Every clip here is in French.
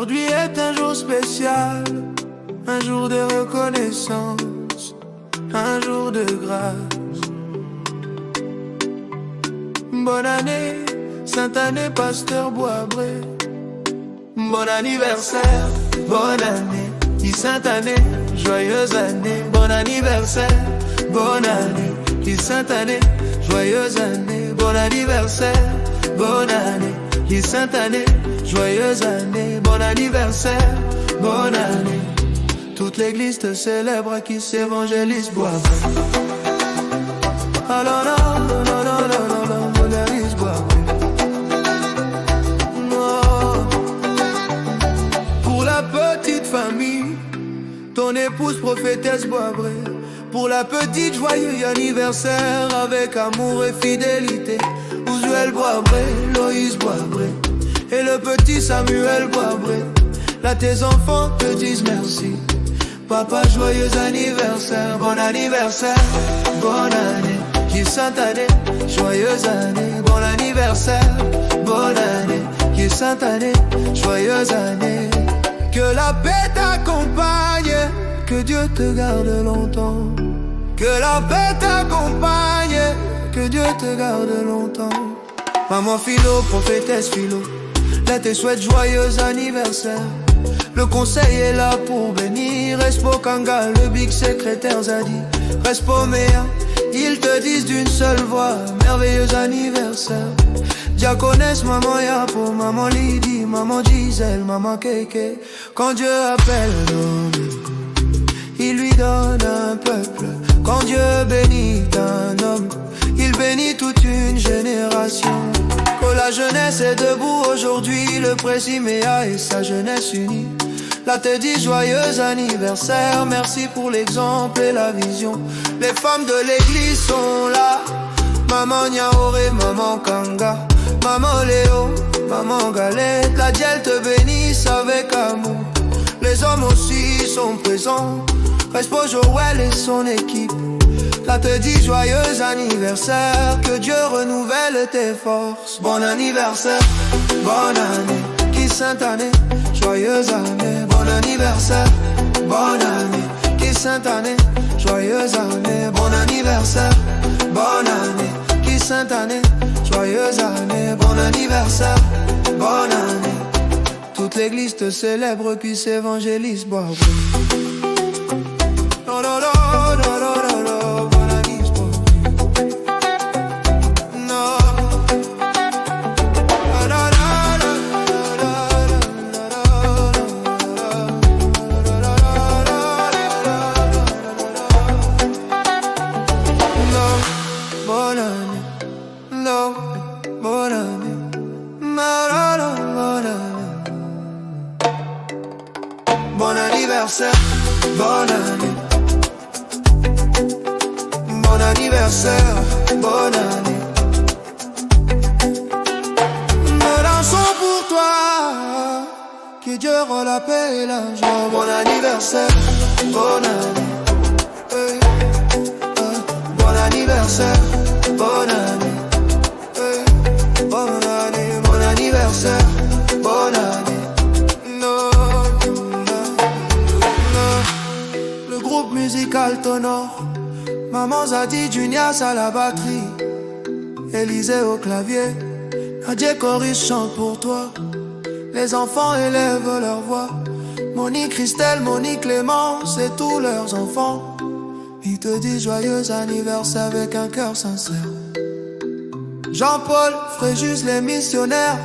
Aujourd'hui est un jour spécial, un jour de reconnaissance, un jour de grâce. Bonne année, sainte année, pasteur Boisbré. Bon anniversaire, bonne année, dit sainte année, joyeuse année. Bon anniversaire, bonne année, dit sainte année, joyeuse année. Bon anniversaire, bonne année, dit sainte année, joyeuse année. Bon anniversaire, bonne année. Toute l'église te célèbre, qui s'évangélise Boisbré. Alors non, non, non, non, non, non, mon église Boisbré. Non. Pour la petite famille, ton épouse prophétesse Boisbré. Pour la petite, joyeux anniversaire avec amour et fidélité. Usuel Boisbré, Loïs Boisbré et le petit Samuel Boisbré. Là tes enfants te disent merci. Papa, joyeux anniversaire, bon anniversaire, bonne année. Qui sainte année, joyeuse année, bon anniversaire, bonne année. Qui sainte année, joyeuse année. Que la paix t'accompagne, que Dieu te garde longtemps. Que la paix t'accompagne, que Dieu te garde longtemps. Maman Philo, prophétesse Philo, là te souhaite joyeux anniversaire. Le conseil est là pour bénir. Respo Kanga, le big secrétaire Zadi. Respo Méa, ils te disent d'une seule voix, merveilleux anniversaire. Diaconesse, maman Yapo, maman Lydie, maman Gisèle, maman Keke. Quand Dieu appelle l'homme, il lui donne un peuple. Quand Dieu bénit un homme, il bénit toute une génération. Que la jeunesse est debout aujourd'hui, le Présiméa et sa jeunesse unie. Là te dit joyeux anniversaire, merci pour l'exemple et la vision. Les femmes de l'église sont là, maman Niaoré, maman Kanga, maman Léo, maman Galette. La Diel te bénisse avec amour. Les hommes aussi sont présents, Respo Joël et son équipe. Là te dit joyeux anniversaire, que Dieu renouvelle tes forces. Bon anniversaire, bonne année, qui sainte année, joyeuse année. Bon anniversaire, bonne année, qui sainte année, joyeuse année. Bon anniversaire, bonne année, qui sainte année, joyeuse année. Bon anniversaire, bonne année. Toute l'église te célèbre, puis s'évangélise Boisbré. Non, non, non, non, non, non, non. Bon anniversaire, bonne année. Bon anniversaire, bonne année. Nous dansons pour toi, que Dieu rend la paix et la joie. Bon anniversaire, bonne année. Hey. Bon anniversaire, bonne année. Hey. Bonne année, bon anniversaire, bonne année. Musical Tonor, maman Zadi Junias à la batterie, Élisée au clavier, Nadia Coris chante pour toi. Les enfants élèvent leur voix, Monique, Christelle, Monique, Clémence et tous leurs enfants. Ils te disent joyeux anniversaire avec un cœur sincère. Jean-Paul, Fréjus, les missionnaires,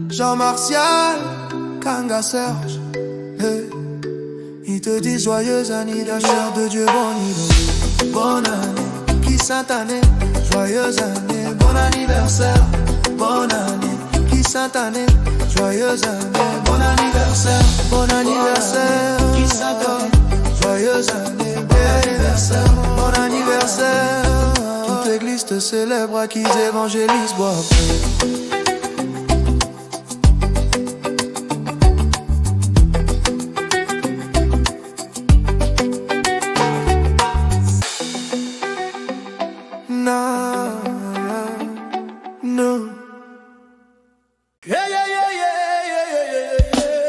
Jean-Martial, Kanga Serge. Hey. Ils te disent joyeux anniversaire de Dieu, bon anniversaire. Bonne année, qui sainte année, joyeuse année. Bon anniversaire, bonne année, qui sainte année, joyeuse année. Bon anniversaire, bon anniversaire, qui sainte année, joyeuse année. Bon anniversaire, bon anniversaire. Toute l'église te célèbre, à qui évangélise Boisbré. No. Yeah, yeah, yeah, yeah, yeah, yeah, yeah.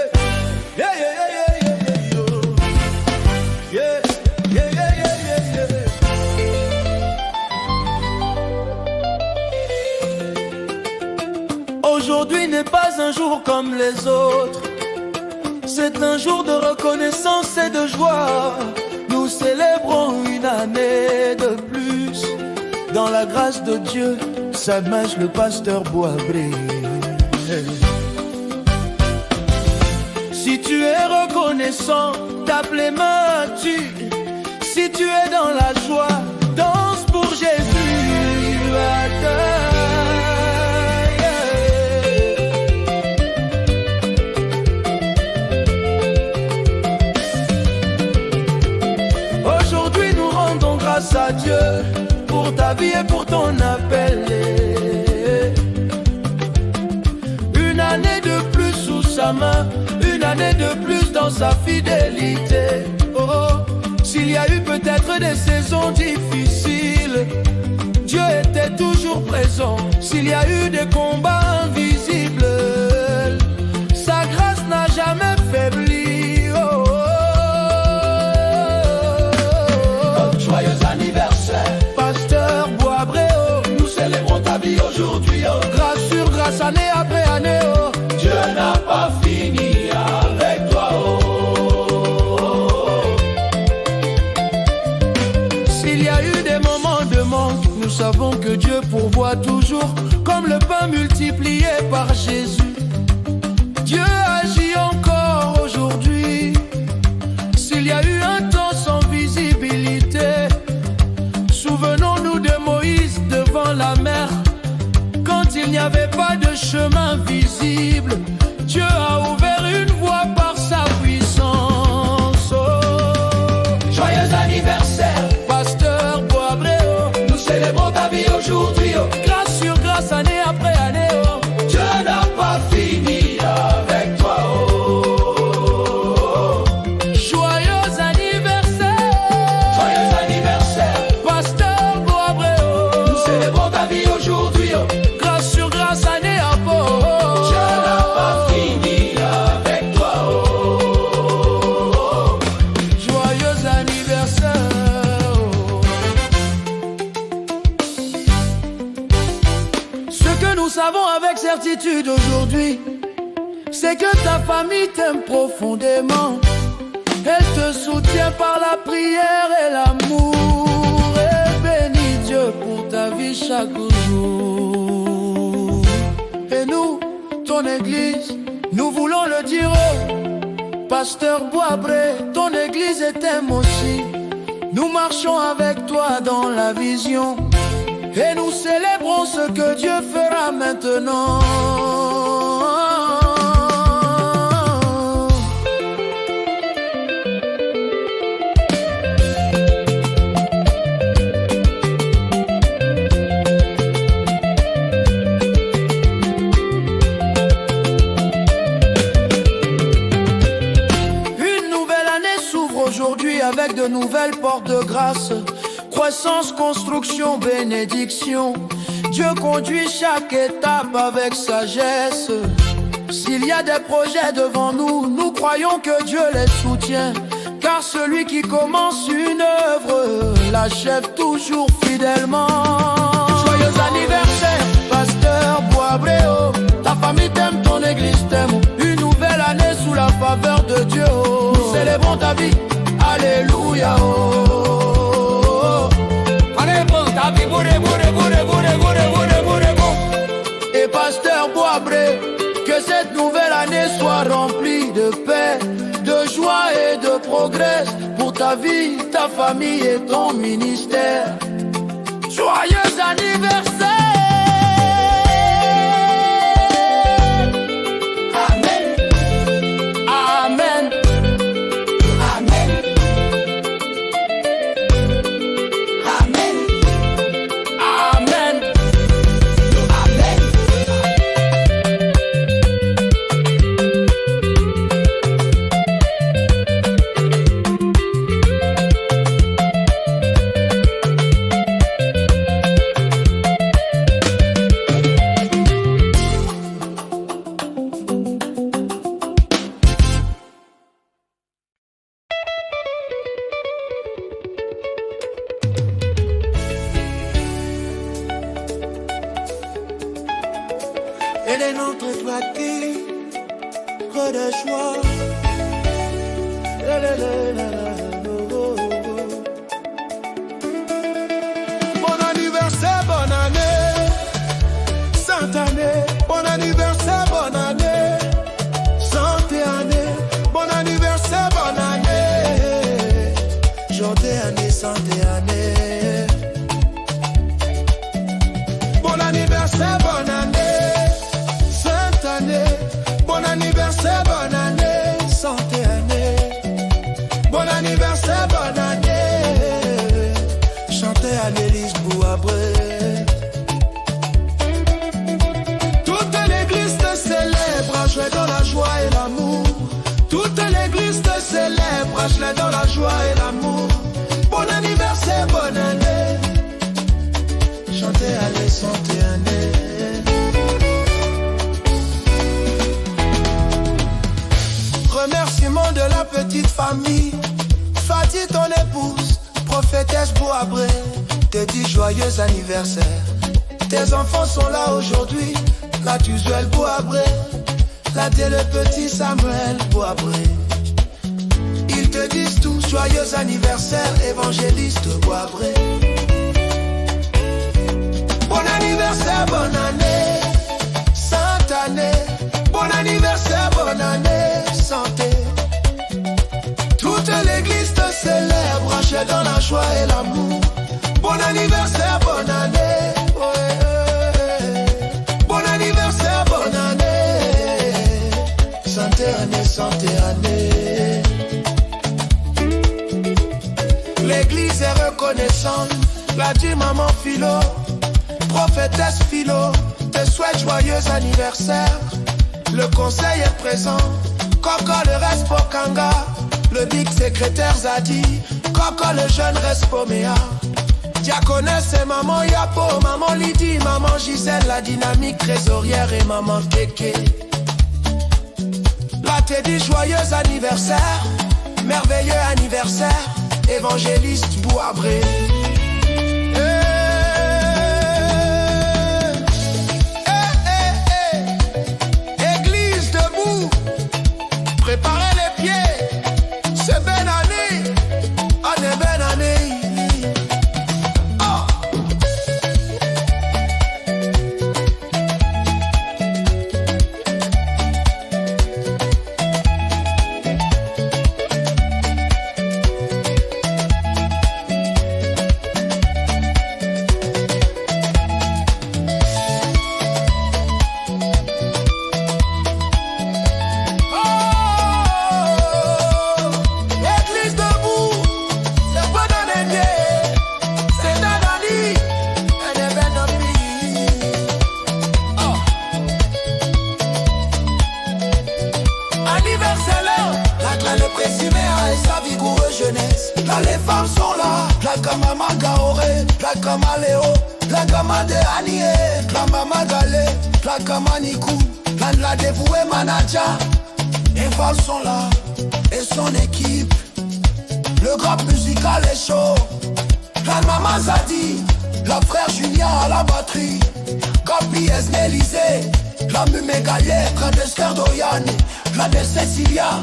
pas un jour comme les autres. C'est un jour de reconnaissance et de joie. Nous célébrons une année de plus. Dans la grâce de Dieu, sa mage le pasteur Boabré. Si tu es reconnaissant, tape les mains, si tu es dans la joie, danse pour Jésus. Aujourd'hui nous rendons grâce à Dieu pour ta vie et pour ton appel. Une année de plus sous sa main, une année de plus dans sa fidélité. Oh, s'il y a eu peut-être des saisons difficiles, Dieu était toujours présent. S'il y a eu des combats invisibles, sa grâce n'a jamais faibli. Oh, joyeux anniversaire, pasteur Boabré. nous célébrons ta vie aujourd'hui. Grâce sur grâce, année après année. Dieu n'a pas fini avec toi. S'il y a eu des moments de manque, nous savons que Dieu pourvoit toujours, comme le pain multiplié par Jésus. Dieu agit encore aujourd'hui. S'il y a eu un temps sans visibilité, souvenons-nous de Moïse devant la mer. Quand il n'y avait pas de chemin visible, Dieu a ouvert une voie par sa puissance. Oh, joyeux anniversaire, pasteur Boabré. nous célébrons ta vie aujourd'hui. Grâce sur grâce, année après année. Dieu n'a pas fini avec toi. Joyeux anniversaire, Joyeux anniversaire, pasteur Boabré. nous célébrons ta vie aujourd'hui. Grâce sur grâce, année après. Dieu n'a pas fini avec toi. Joyeux anniversaire. Ce que nous savons avec certitude aujourd'hui, c'est que ta famille t'aime profondément. Elle te soutient par la prière et l'amour. Et bénis Dieu pour ta vie chaque jour. Et nous, ton église, nous voulons le dire au pasteur Boabré, ton église t'aime aussi. Nous marchons avec toi dans la vision et nous célébrons ce que Dieu fera maintenant. Aujourd'hui avec de nouvelles portes de grâce, croissance, construction, bénédiction. Dieu conduit chaque étape avec sagesse. S'il y a des projets devant nous, nous croyons que Dieu les soutient. Car celui qui commence une œuvre l'achève toujours fidèlement. Joyeux anniversaire, pasteur Boabré. Ta famille t'aime, ton église t'aime. Une nouvelle année sous la faveur de Dieu. Nous célébrons ta vie. Alléluia. Et pasteur Boabré, que cette nouvelle année soit remplie de paix, de joie et de progrès pour ta vie, ta famille et ton ministère. Joyeux anniversaire. C'est de notre patrie, trop de choix. Bon anniversaire, bonne année, sainte année. Bon anniversaire, bonne année, santé année. Bon anniversaire, bonne année, journée année, santé année. Bon anniversaire, bonne année, sainte année. Bon anniversaire, bonne année, santé année. Bon anniversaire, bonne année, chantez à l'Élise Bouabré. Toute l'église te célèbre, je dans la joie et l'amour. Toute l'église te célèbre, je dans la joie et l'amour. Bon anniversaire, bonne année, chantez à l'Élise, santé année. Remerciement de la petite famille, Fati ton épouse, prophétesse Bouabré, te dit joyeux anniversaire. Tes enfants sont là aujourd'hui, la Tuzuel Bouabré, la Dé le petit Samuel Bouabré. Ils te disent tous joyeux anniversaire, évangéliste Bouabré. Bon anniversaire, bonne année, sainte année. Bon anniversaire, bonne année, santé. Toute l'église te célèbre, rachée dans la joie et l'amour. Bon anniversaire, bonne année, ouais. Bon anniversaire, bonne année, santé année, santé année. L'église est reconnaissante, l'a dit maman Philo, prophétesse Philo, te souhaite joyeux anniversaire. Le conseil est présent, Coco le reste pour Kanga. Le big secrétaire Zadi, Coco le jeune reste pour Méa. Diaconesse et maman Yapo, maman Lydie, maman Gisèle, la dynamique trésorière et maman Kéké. Là t'es dit joyeux anniversaire, merveilleux anniversaire, évangéliste Bouabré. Préparez les pieds, c'est belle année, année, belle année. Oh. Là les femmes sont là, la gama Magaoré, la gama Léo, la gama de Anié, la mama Galé, la gama Nikou, la dévouée manager. Les femmes sont là, et son équipe, le groupe musical est chaud. La maman Zadi, la frère Julien à la batterie, Gabi Esnelizé, la mumé Galère, la de Scardoyane, la de Cécilia.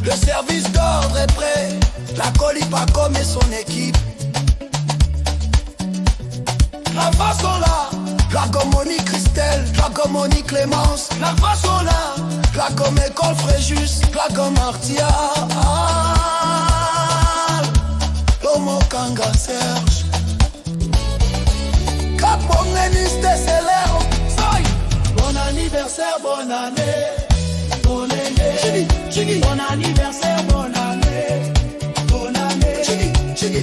Le service d'ordre est prêt, la Colipacom et son équipe. La façon là, la Gomoni Christelle, la Gomoni Clémence. La façon là, la Gomme École Fréjus, la Gomme Artia. L'Homo Kanga Serge. Cap Monéniste Célère. Bon anniversaire, bonne année. Bonne année. Bon anniversaire, bonne année. Bonne année.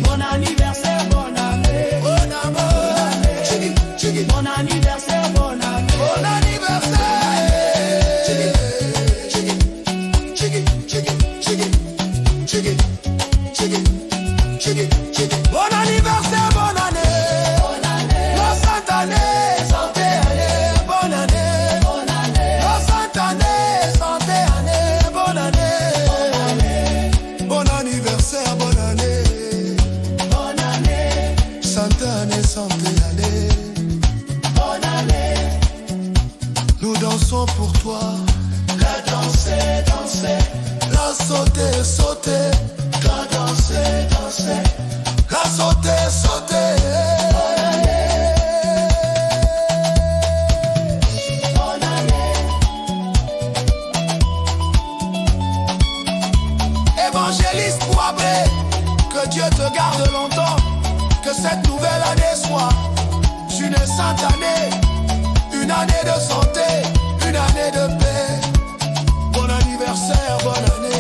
Bon anniversaire, bonne année. Bon année. Bon anniversaire, bonne année. Bon anniversaire. Bon anniversaire, bonne année. Bonne année. La sainte année, santé année. Bonne année. Bonne année. La sainte année, santé année. Bonne année. Bon anniversaire, bonne année. Bonne année. Santé année, santé année. Bonne année. Nous dansons sauter, sauter. Bonne année. Évangéliste Bouabré, que Dieu te garde longtemps, que cette nouvelle année soit une sainte année, une année de santé, une année de paix. Bon anniversaire, bonne année.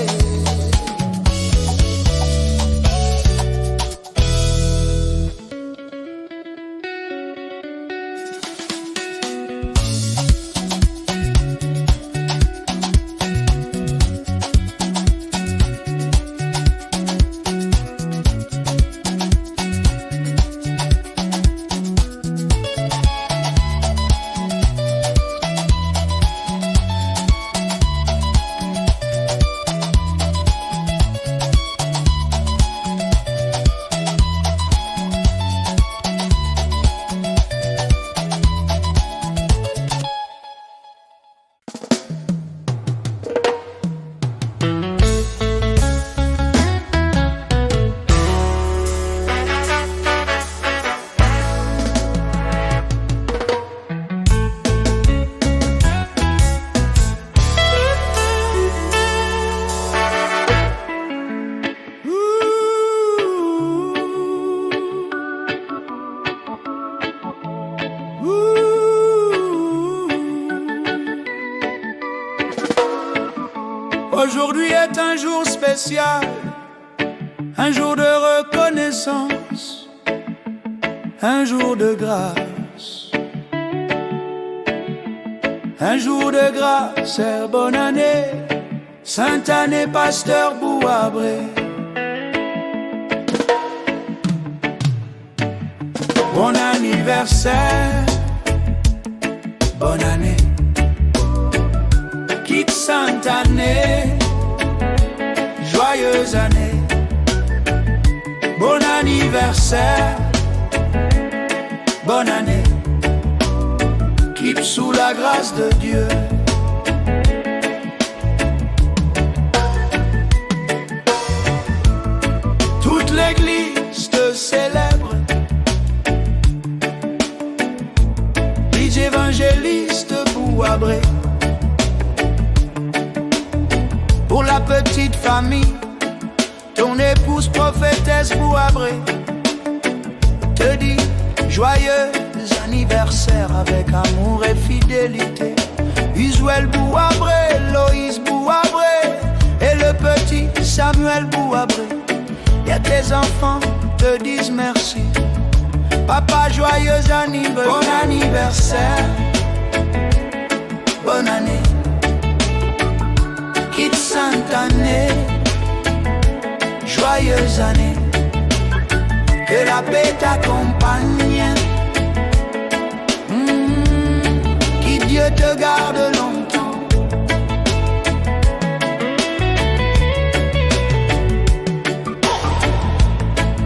Aujourd'hui est un jour spécial, un jour de reconnaissance, un jour de grâce. Un jour de grâce, bonne année, sainte année, pasteur Bouabré. Bon anniversaire, bonne année. Quitte sainte année, joyeuse année. Bon anniversaire, bonne année. Quitte sous la grâce de Dieu. Toute l'église te célèbre. Les évangélistes Bouabré. Pour la petite famille, ton épouse prophétesse Bouabré te dit joyeux anniversaire avec amour et fidélité. Usuel Bouabré, Loïs Bouabré et le petit Samuel Bouabré. Y'a tes enfants te disent merci. Papa, joyeux anniversaire. Bon anniversaire. Bonne année. Quitte sainte année. Joyeuse année. Que la paix t'accompagne. Dieu te garde longtemps.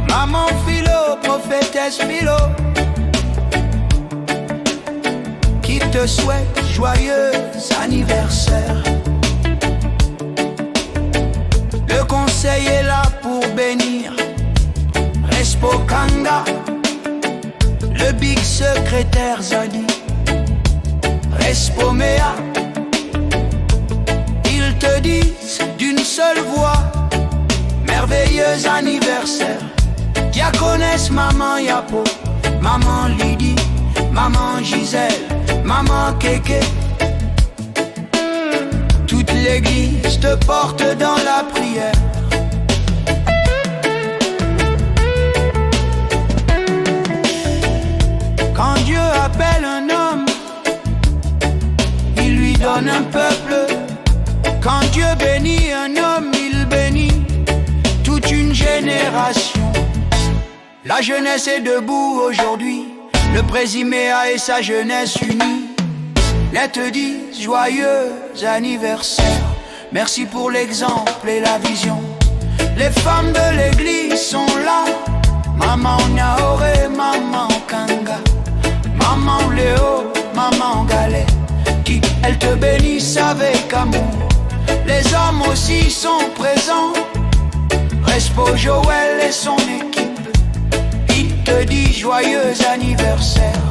Maman Philo, prophétesse Philo, qui te souhaite joyeux anniversaire. Le conseil est là pour bénir. Respo Kanga, le big secrétaire Zadi. Espomea, ils te disent d'une seule voix, merveilleux anniversaire. Diaconesse maman Yapo, maman Lydie, maman Gisèle, maman Kéké. Toute l'église te porte dans la prière. Quand Dieu appelle un homme, donne un peuple. Quand Dieu bénit un homme, il bénit toute une génération. La jeunesse est debout aujourd'hui. Le Présiméa et sa jeunesse unie. Les te disent joyeux anniversaire. Merci pour l'exemple et la vision. Les femmes de l'église sont là. Maman Naoré, maman Kanga, maman Léo, maman Galet. Elles te bénissent avec amour. Les hommes aussi sont présents. Respo Joël et son équipe. joyeux anniversaire.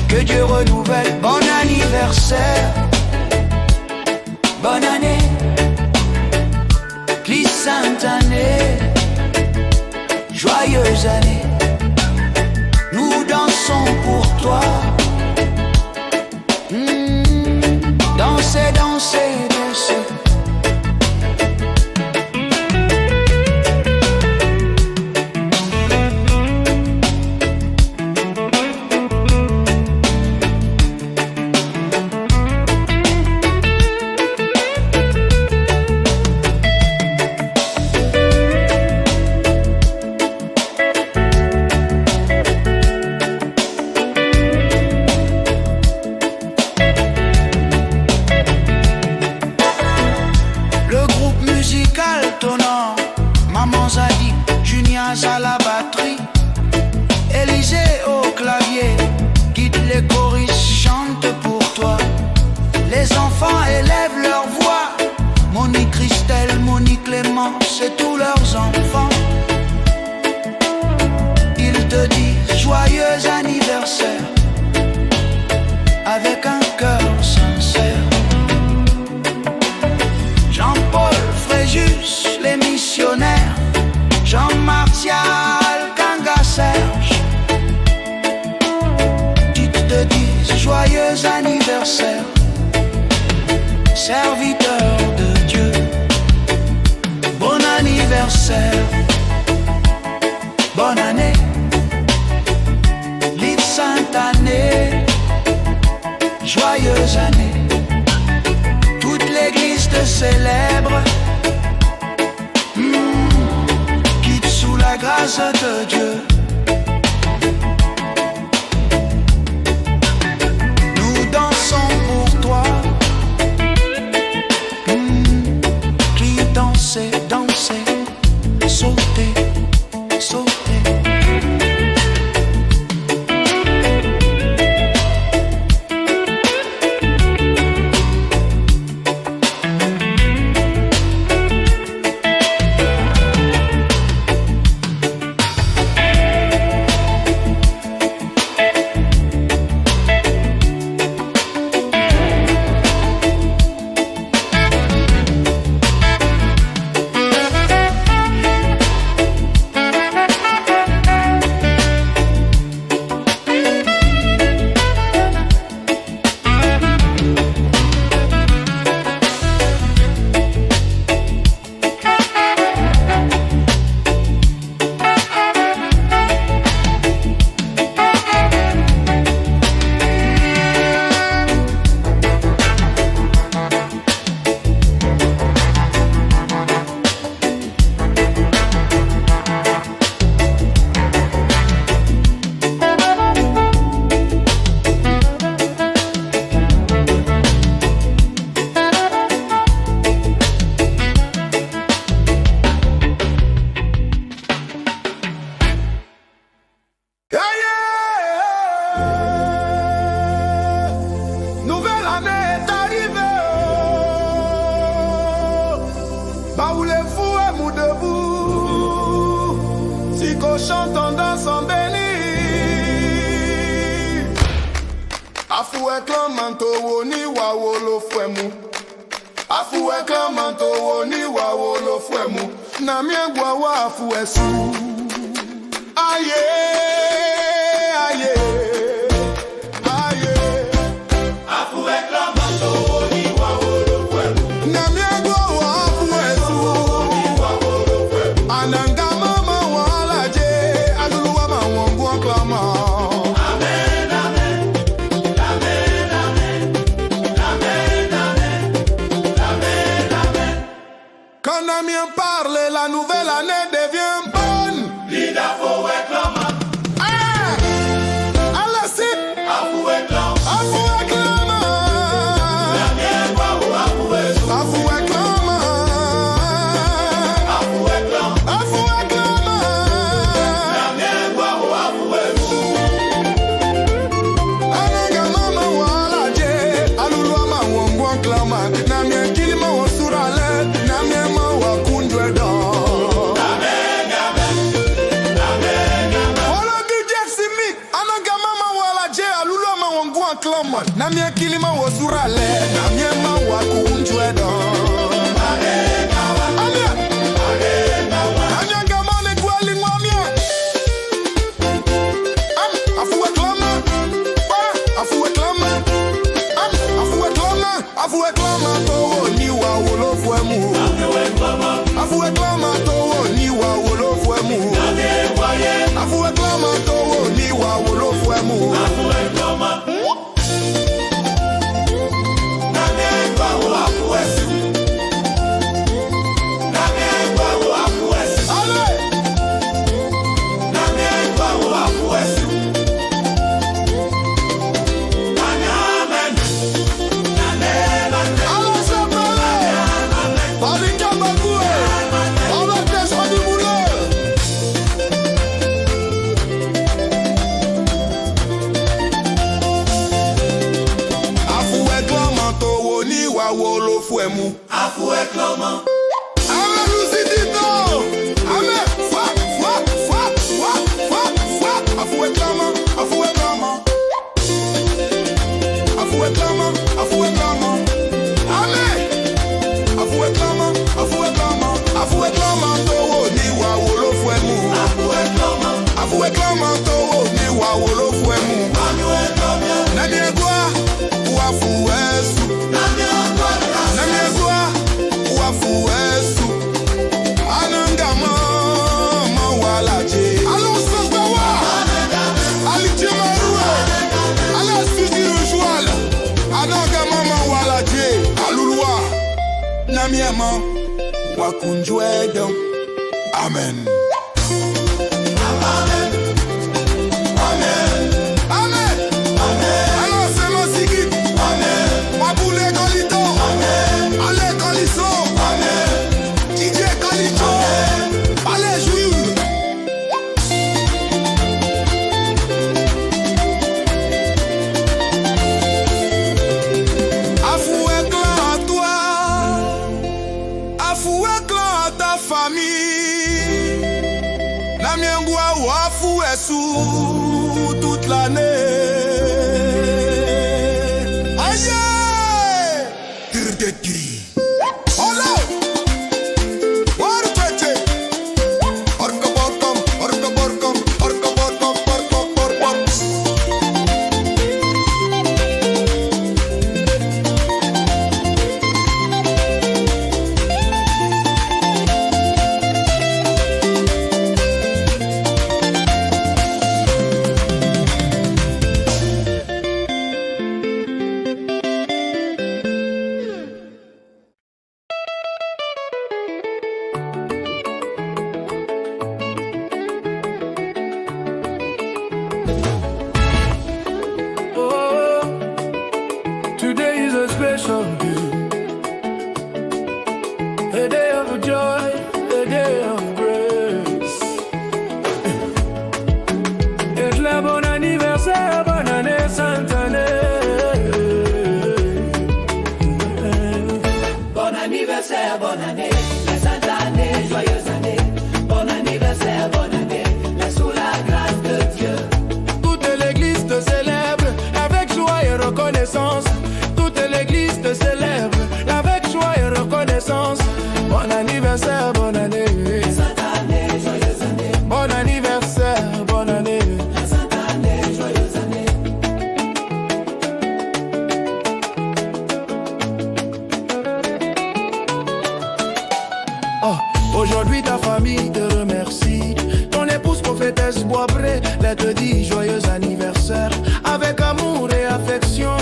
Que Dieu renouvelle, bon anniversaire. Bonne année, Cliss Sainte-Année. Joyeuse année, nous dansons pour toi. Danser, danser, danser. Tonnant, Maman Zadi, Junias à la batterie, Élisée au clavier, quitte les choristes, chante pour toi. Les enfants élèvent leur voix, Monique Christelle, Monique Clément, c'est tous leurs enfants. Ils te disent joyeux anniversaire, avec un cœur sincère. Jean-Paul Fréjus, les missionnaires, Jean-Martial, Kanga Serge, tu te dis joyeux anniversaire, serviteur de Dieu, bon anniversaire, bonne année, Cliss Sainte-Année, joyeuse année, toute l'église te célèbre. Sous la grâce de Dieu, nous dansons pour toi. Qui danser, danser, sauter, sauter. Chante en dansant béni. Afoué clamanto woni wa wolo fwemu. Afoué clamanto woni wa wolo fwemu. Na miengwa wa afoué su. Aye, aye, aye. Afoué clamanto woni wa wolo fwemu. Na miengwa wa afoué su. Ananga quand Damien parle, la nouvelle année devient bonne. Lida faut réclamer. klama na mie kilima wosurale na mie ma wakunjwe do Afuwe klama towo ni wa wolofu emu. Afuwe klama towo ni wa wolofu emu. Afuwe klama towo ni wa wolofu emu. Afuwe klama. Namiema wakunjwedo. Amen. Amen. Amen. Amen. Amen. Alors c'est mon sigit. Amen. Maboule Kalito. Amen. Ale Kaliso. Amen. DJ Kalito. Amen. Allez jouir. Afoué clan à toi. Afoué clan à ta famille. La mienne ou afoué sous toute l'année. Aïe! Tirdetiri. Oh là! Orpete! Orkoborkom, orkoborkom, orkoborkom, orkoborkom. Today is a special day, a day of joy, a day of grace. Et la bon anniversaire, bonne année, sainte année. Bon anniversaire, bonne année, la sainte année, joyeuse année. Bon anniversaire, bonne année, la sous la grâce de Dieu. Toute l'église te célèbre avec joie et reconnaissance. Toute l'église te célèbre avec joie et reconnaissance. Bon anniversaire, bonne année. La sainte année, joyeuse année. Bon anniversaire, bonne année. La sainte année, joyeuse année. Oh, aujourd'hui ta famille te remercie. Ton épouse prophétesse Boisbré, elle te dit joyeux anniversaire. Avec amour et affection,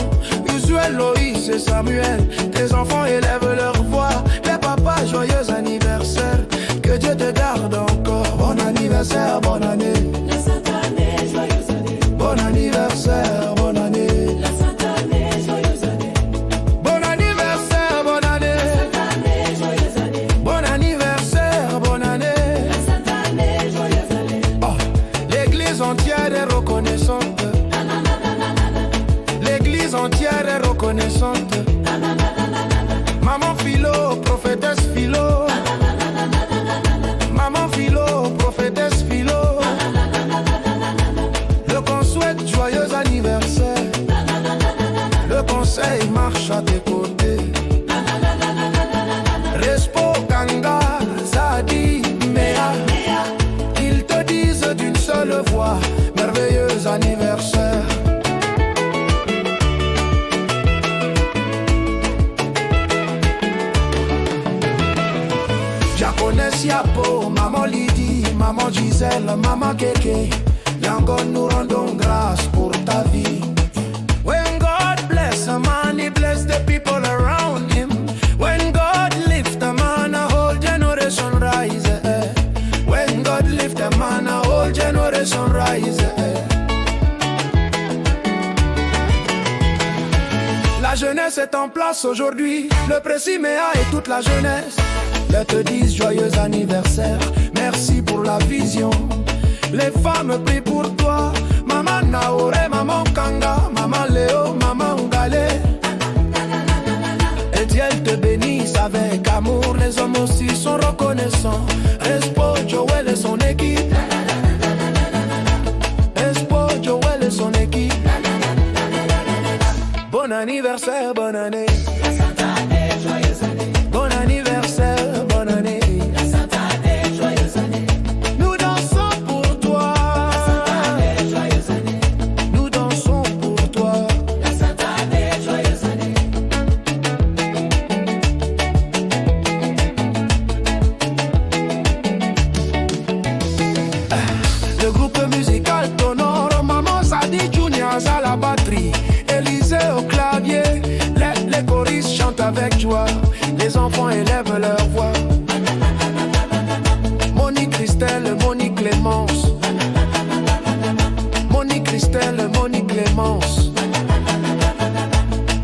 Usuel, Loïs et Samuel, tes enfants élèvent leur voix. Les papas, joyeux anniversaire. Que Dieu te garde encore. Bon anniversaire, bonne année. La sainte année, joyeuse année. Bon anniversaire, bonne année. La sainte année, joyeuse année. Bon anniversaire, bonne année. La sainte année, joyeuse année. Bon anniversaire, bonne année. La sainte année, joyeuse année. Oh, l'église entière est reconnaissante. L'église entière est reconnaissante. Maman Philo, prophétesse Philo. Maman Philo, prophétesse Philo. Je qu'on souhaite joyeux anniversaire. Yapo, maman Lydie, maman Gisèle, maman Kéké, Yangon, nous rendons grâce pour ta vie. When God bless a man, he bless the people around him. When God lift a man, a whole generation rise. When God lift a man, a whole generation rise. La jeunesse est en place aujourd'hui. Le Préciméa et toute la jeunesse je te dis joyeux anniversaire. Merci pour la vision. Les femmes prient pour toi. Maman Naore, maman Kanga, maman Léo, maman Ngale. Et Dieu te bénisse avec amour. Les hommes aussi sont reconnaissants. Respo, Joël et son équipe. Respo, Joël et son équipe. Bon anniversaire, bonne année. La Sainte Année, joyeuse année. Bon anniversaire, bonne année. La Sainte Année, joyeuse année. Nous dansons pour toi. La Sainte Année, joyeuse année. Nous dansons pour toi. La Sainte Année, joyeuse année. Le groupe musical t'honore. Maman Sadi Juniors à la batterie. Élisée au clavier. Les choristes chantent avec joie. Les enfants élèvent leur voix. Monique Christelle, Monique Clémence. Monique Christelle, Monique Clémence.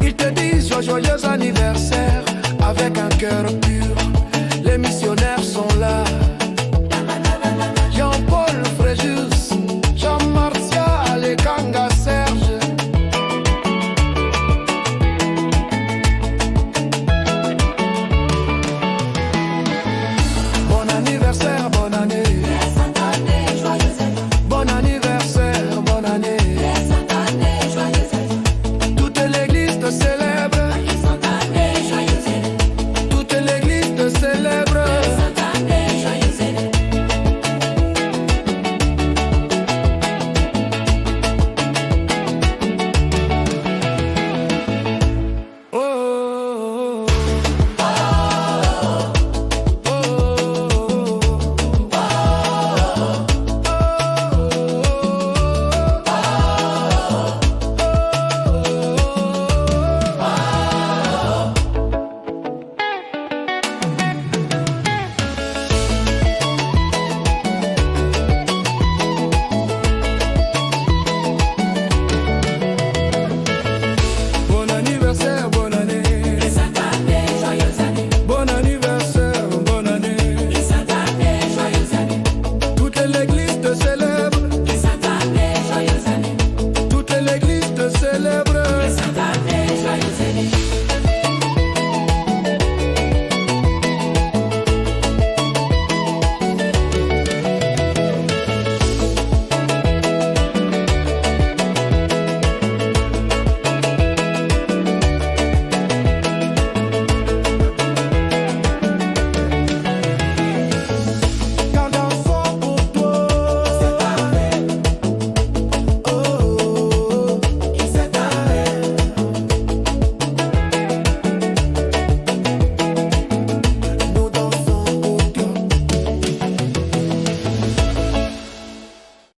Ils te disent joyeux anniversaire avec un cœur pur.